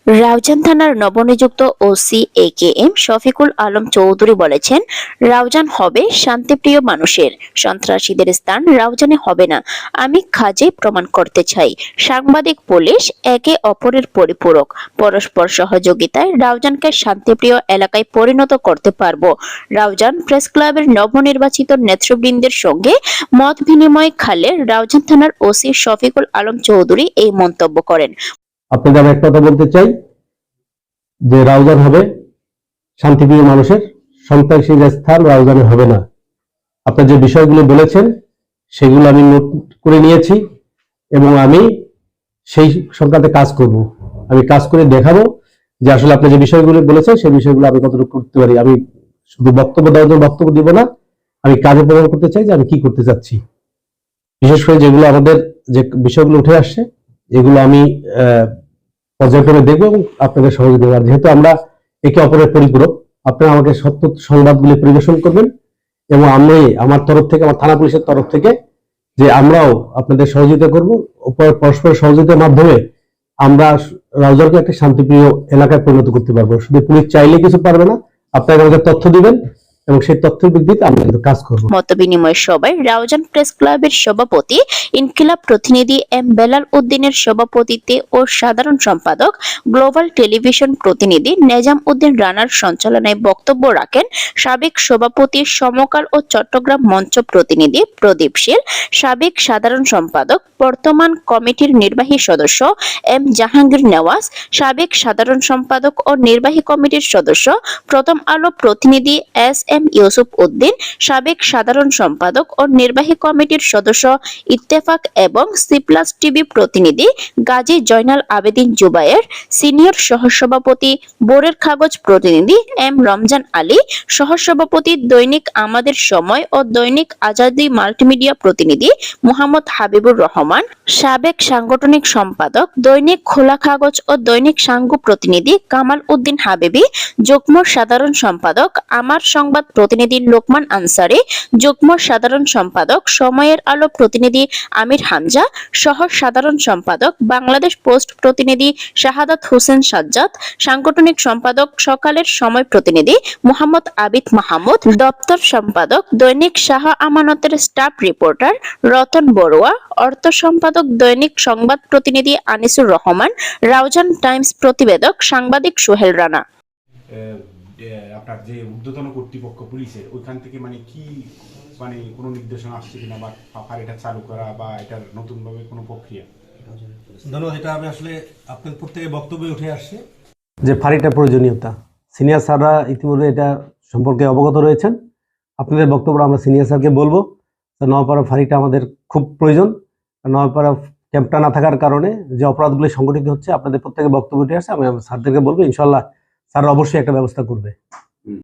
রাউজান থানার নবনিযুক্ত OC AKM Shafiqul Alam Chowdhury বলেছেন, রাউজান হবে শান্তিপ্রিয় মানুষের, সন্ত্রাসীদের স্থান রাউজানে হবে না। আমি কাজে প্রমাণ করতে চাই, সাংবাদিক পুলিশ একে অপরের পরিপূরক, পরস্পর সহযোগিতায় রাউজানকে শান্তিপ্রিয় এলাকায় পরিণত করতে পারব। রাউজান প্রেস ক্লাবের নবনির্বাচিত নেতৃবৃন্দের সঙ্গে মত বিনিময় খালে রাউজান থানার ওসি শফিকুল আলম চৌধুরী এই মন্তব্য করেন। আপনাদের আমি একটা কথা বলতে চাই যে রাউজান হবে শান্তিপ্রিয় মানুষের, সন্ত্রাসীর স্থান রাউজানে হবে না। আপনার যে বিষয়গুলো বলেছেন সেগুলো আমি নোট করে নিয়েছি এবং আমি সেই সংক্রান্তে কাজ করব। আমি কাজ করে দেখাবো যে আসলে আপনি যে বিষয়গুলো বলেছেন সেই বিষয়গুলো আমি কতটুকু করতে পারি। আমি শুধু বক্তব্য দেওয়ার জন্য বক্তব্য দিব না, আমি কাজে প্রমাণ করতে চাই যে আমি কি করতে চাচ্ছি। বিশেষ করে যেগুলো আমাদের যে বিষয়গুলো উঠে আসছে এগুলো আমি পর্যায়ক্রমে দেখবো এবং আপনাদের সহযোগিতা দেবো। যেহেতু আমরা একে অপরের পরিপূরক, আপনারা আমাকে সত্য সংবাদগুলি পরিবেশন করবেন এবং আমি আমার তরফ থেকে, আমার থানা পুলিশের তরফ থেকে যে আমরাও আপনাদের সহযোগিতা করব। পরস্পর সহযোগিতার মাধ্যমে আমরা রাউজানকে একটা শান্তিপ্রিয় এলাকায় পরিণত করতে পারবো। শুধু পুলিশ চাইলে কিছু পারবে না, আপনারা আমাদের তথ্য দিবেন এবং সেই তথ্যের ভিত্তিতে আমরা কিন্তু কাজ করব। মতবিনিময় সভায় রাউজান প্রেস ক্লাবের সভাপতি ইনকিলাব প্রতিনিধি এম বেলাল উদ্দিনের সভাপতিত্বে ও সাধারণ সম্পাদক গ্লোবাল টেলিভিশন প্রতিনিধি নেজাম উদ্দিন রানার সঞ্চালনায় বক্তব্য রাখেন সাবেক সভাপতি সমকাল ও চট্টগ্রাম মঞ্চ প্রতিনিধি প্রদীপ শীল, সাবেক সাধারণ সম্পাদক বর্তমান কমিটির নির্বাহী সদস্য এম জাহাঙ্গীর নেওয়াজ, সাবেক সাধারণ সম্পাদক ও নির্বাহী কমিটির সদস্য প্রথম আলো প্রতিনিধি এস এম ইউসুফ উদ্দিন, সাবেক সাধারণ সম্পাদক ও নির্বাহী কমিটির সদস্য ইত্তেফাক এবং সিপ্লাস টিভি প্রতিনিধি গাজী জয়নাল আবেদিন জুবায়ের, সিনিয়র সহসভাপতি বোরের কাগজ প্রতিনিধি এম রমজান আলী, সহসভাপতি দৈনিক আমাদের সময় ও দৈনিক আজাদী মাল্টিমিডিয়া প্রতিনিধি মোহাম্মদ হাবিবুর রহমান, সাবেক সাংগঠনিক সম্পাদক দৈনিক খোলা কাগজ ও দৈনিক সাঙ্গু প্রতিনিধি কামাল উদ্দিন হাবিবি, যুগ্ম সাধারণ সম্পাদক আমার সংবাদ প্রতিনিধি লোকমান আনসারি, যুগ্ম সাধারণ সম্পাদক সময়ের আলো প্রতিনিধি আমির হামজা, সহ সাধারণ সম্পাদক বাংলাদেশ পোস্ট প্রতিনিধি শাহাদাত হোসেন সাজ্জাদ, সাংগঠনিক সম্পাদক সকালের সময় প্রতিনিধি মোহাম্মদ আবিদ মাহমুদ, দপ্তর সম্পাদক দৈনিক শাহ আমানতের স্টাফ রিপোর্টার রতন বড়ুয়া, অর্থ সম্পাদক দৈনিক সংবাদ প্রতিনিধি আনিসুর রহমান, রাউজান টাইমস প্রতিবেদক সাংবাদিক সোহেল রানা। আপনার যে ঊর্ধ্বতন কর্তৃপক্ষ পুলিশের ওইখান থেকে কি কোনো নির্দেশনা আসছে কিনা, বা ফাঁড়িটা চালু করা বা এটার নতুনভাবে কোনো প্রক্রিয়া? ধন্যবাদ। এটা আমি আসলে আপনার প্রত্যেকে বক্তব্যে উঠে আসছে যে ফাঁড়িটার প্রয়োজনীয়তা, সিনিয়র স্যাররা ইতিমধ্যে এটা সম্পর্কে অবগত রয়েছেন। আপনাদের বক্তব্য আমরা সিনিয়র স্যারকে বলবো। নওয়াপাড়া ফাঁড়িটা আমাদের খুব প্রয়োজন। নওয়াপাড়া ক্যাম্পটা না থাকার কারণে যে অপরাধগুলি সংগঠিত হচ্ছে, আপনাদের প্রত্যেকে বক্তব্য উঠে আসছে। আমি স্যারদেরকে বলবো, ইনশাল্লাহ স্যার অবশ্যই একটা ব্যবস্থা করবে।